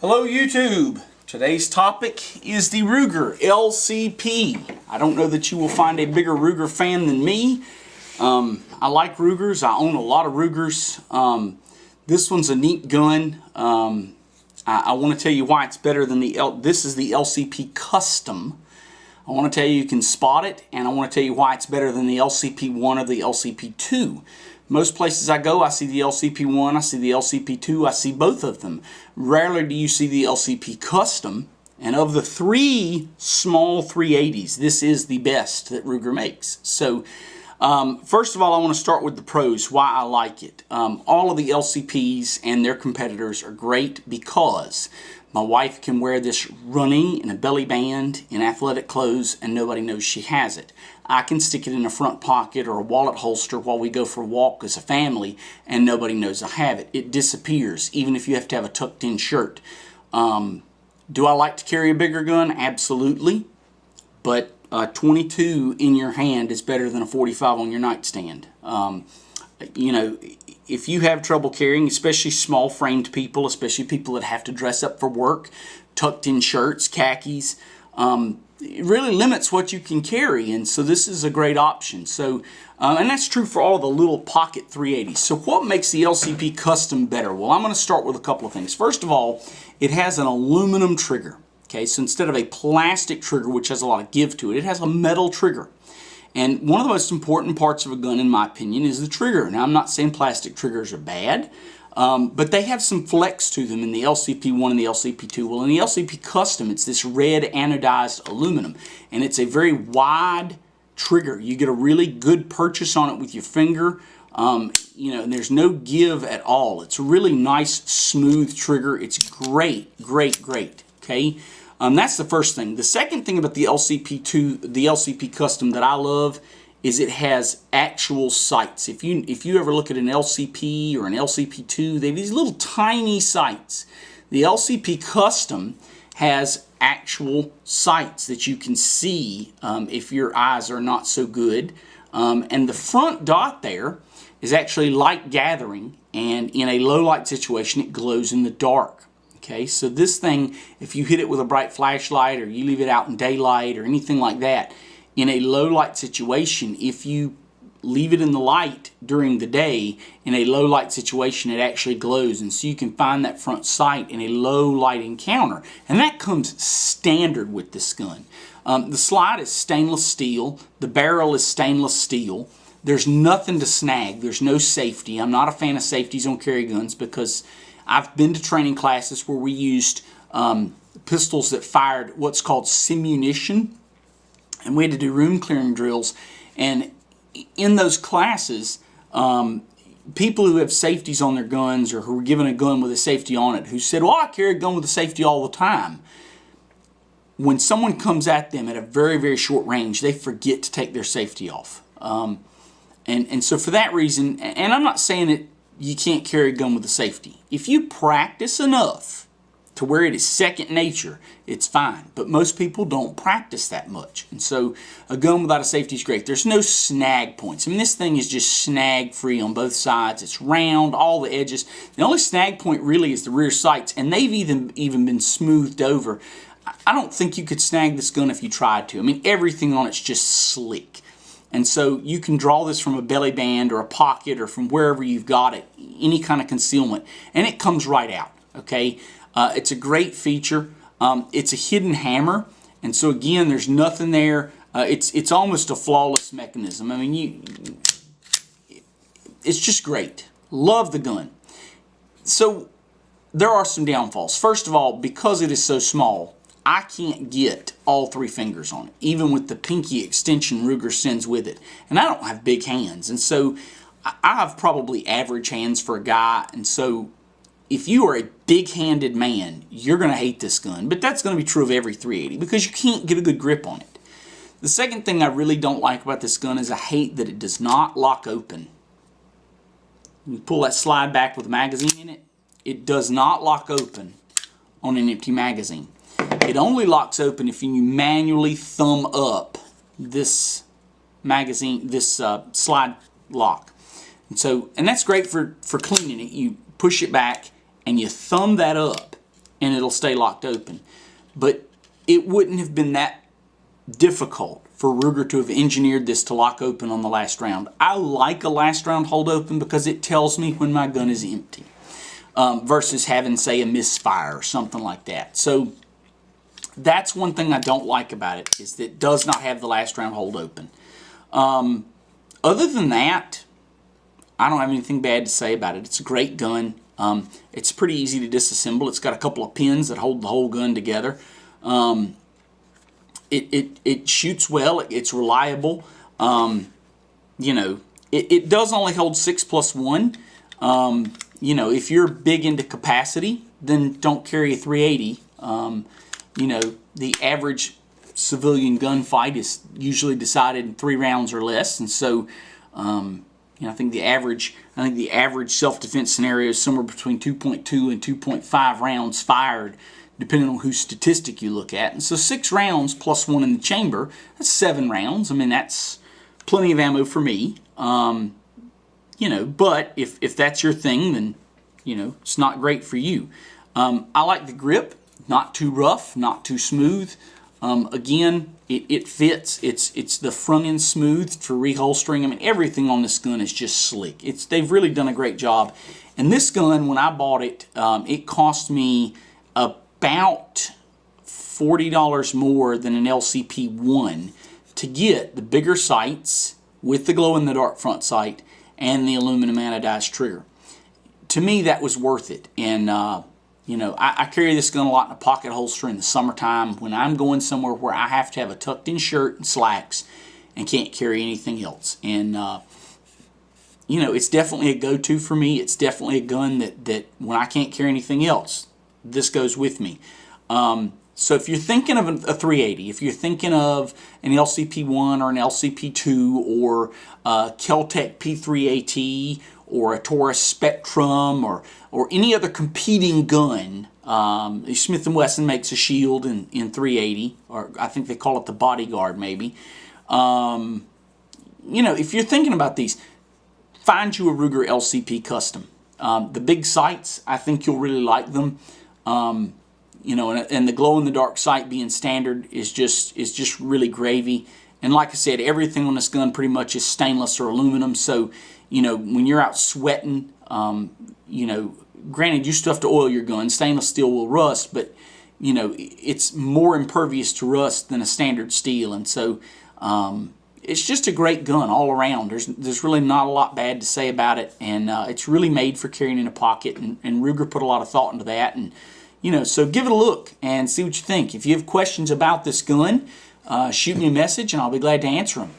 Hello YouTube! Today's topic is the Ruger LCP. I don't know that you will find a bigger Ruger fan than me. I like Rugers. I own a lot of Rugers. This one's a neat gun. I want to tell you why it's better than this is the LCP Custom. I want to tell you can spot it, and I want to tell you why it's better than the LCP1 or the LCP2. Most places I go, I see the LCP1, I see the LCP2, I see both of them. Rarely do you see the LCP Custom, and of the three small 380s, this is the best that Ruger makes. So, first of all, I want to start with the pros, why I like it. All of the LCPs and their competitors are great because my wife can wear this running in a belly band in athletic clothes and nobody knows she has it. I can stick it in a front pocket or a wallet holster while we go for a walk as a family and nobody knows I have it. It disappears even if you have to have a tucked in shirt. Do I like to carry a bigger gun? Absolutely. But 22 in your hand is better than a 45 on your nightstand. You know, if you have trouble carrying, especially small framed people, especially people that have to dress up for work, tucked in shirts, khakis, it really limits what you can carry, and so this is a great option. So, and that's true for all the little pocket 380s. So what makes the LCP Custom better? Well, I'm going to start with a couple of things. First of all, it has an aluminum trigger. Okay, so instead of a plastic trigger, which has a lot of give to it, it has a metal trigger. And one of the most important parts of a gun, in my opinion, is the trigger. Now, I'm not saying plastic triggers are bad, but they have some flex to them in the LCP1 and the LCP2. Well, in the LCP Custom, it's this red anodized aluminum, and it's a very wide trigger. You get a really good purchase on it with your finger. You know, and there's no give at all. It's a really nice, smooth trigger. It's great, great, great. Okay. That's the first thing. The second thing about the LCP Custom that I love is it has actual sights. If you ever look at an LCP or an LCP2, they have these little tiny sights. The LCP Custom has actual sights that you can see if your eyes are not so good. And the front dot there is actually light gathering, and in a low light situation it glows in the dark. Okay, so this thing, if you hit it with a bright flashlight or you leave it out in daylight or anything like that, in a low light situation, if you leave it in the light during the day, in a low light situation, it actually glows. And so you can find that front sight in a low light encounter. And that comes standard with this gun. The slide is stainless steel. The barrel is stainless steel. There's nothing to snag. There's no safety. I'm not a fan of safeties on carry guns because I've been to training classes where we used pistols that fired what's called simunition, and we had to do room clearing drills. And in those classes, people who have safeties on their guns or who were given a gun with a safety on it who said, well, I carry a gun with a safety all the time. When someone comes at them at a very, very short range, they forget to take their safety off. And so for that reason, and I'm not saying that you can't carry a gun with a safety. If you practice enough to where it is second nature, it's fine. But most people don't practice that much. And so a gun without a safety is great. There's no snag points. I mean, this thing is just snag free on both sides. It's round, all the edges. The only snag point really is the rear sights, and they've even been smoothed over. I don't think you could snag this gun if you tried to. I mean, everything on it's just slick. And so you can draw this from a belly band or a pocket or from wherever you've got it, any kind of concealment, and it comes right out, okay? It's a great feature. It's a hidden hammer, and so again, there's nothing there. It's almost a flawless mechanism. I mean, it's just great. Love the gun. So there are some downfalls. First of all, because it is so small, I can't get all three fingers on it, even with the pinky extension Ruger sends with it. And I don't have big hands, and so I have probably average hands for a guy, and so if you are a big-handed man, you're going to hate this gun. But that's going to be true of every 380 because you can't get a good grip on it. The second thing I really don't like about this gun is I hate that it does not lock open. You pull that slide back with a magazine in it, it does not lock open on an empty magazine. It only locks open if you manually thumb up this magazine, this slide lock. And that's great for cleaning it. You push it back and you thumb that up and it'll stay locked open. But it wouldn't have been that difficult for Ruger to have engineered this to lock open on the last round. I like a last round hold open because it tells me when my gun is empty, versus having, say, a misfire or something like that. So that's one thing I don't like about it, is that it does not have the last round hold open. Other than that, I don't have anything bad to say about it. It's a great gun. It's pretty easy to disassemble. It's got a couple of pins that hold the whole gun together. It shoots well. It's reliable. You know, it does only hold 6+1. You know, if you're big into capacity, then don't carry a 380. You know, the average civilian gunfight is usually decided in 3 rounds or less, and so you know, I think the average self-defense scenario is somewhere between 2.2 and 2.5 rounds fired, depending on whose statistic you look at. And so 6 rounds plus 1 in the chamber, that's 7 rounds. I mean, that's plenty of ammo for me. You know, but if that's your thing, then, you know, it's not great for you. I like the grip, not too rough, not too smooth. Again, it fits. It's the front end smoothed for reholstering. I mean, everything on this gun is just slick. They've really done a great job. And this gun, when I bought it, it cost me about $40 more than an LCP-1 to get the bigger sights with the glow-in-the-dark front sight and the aluminum anodized trigger. To me, that was worth it. And you know, I carry this gun a lot in a pocket holster in the summertime when I'm going somewhere where I have to have a tucked-in shirt and slacks and can't carry anything else. And you know, it's definitely a go-to for me. It's definitely a gun that when I can't carry anything else, this goes with me. So if you're thinking of a 380, if you're thinking of an LCP-1 or an LCP-2 or Kel-Tec P3AT or a Taurus Spectrum or any other competing gun, Smith & Wesson makes a shield in 380, or I think they call it the Bodyguard maybe. You know, if you're thinking about these, find you a Ruger LCP Custom. The big sights, I think you'll really like them. You know, and the glow-in-the-dark sight being standard is just really gravy. And like I said, everything on this gun pretty much is stainless or aluminum. So, you know, when you're out sweating, you know, granted, you still have to oil your gun. Stainless steel will rust, but, you know, it's more impervious to rust than a standard steel. And so it's just a great gun all around. There's really not a lot bad to say about it. And it's really made for carrying in a pocket. And Ruger put a lot of thought into that. And, you know, so give it a look and see what you think. If you have questions about this gun, shoot me a message and I'll be glad to answer them.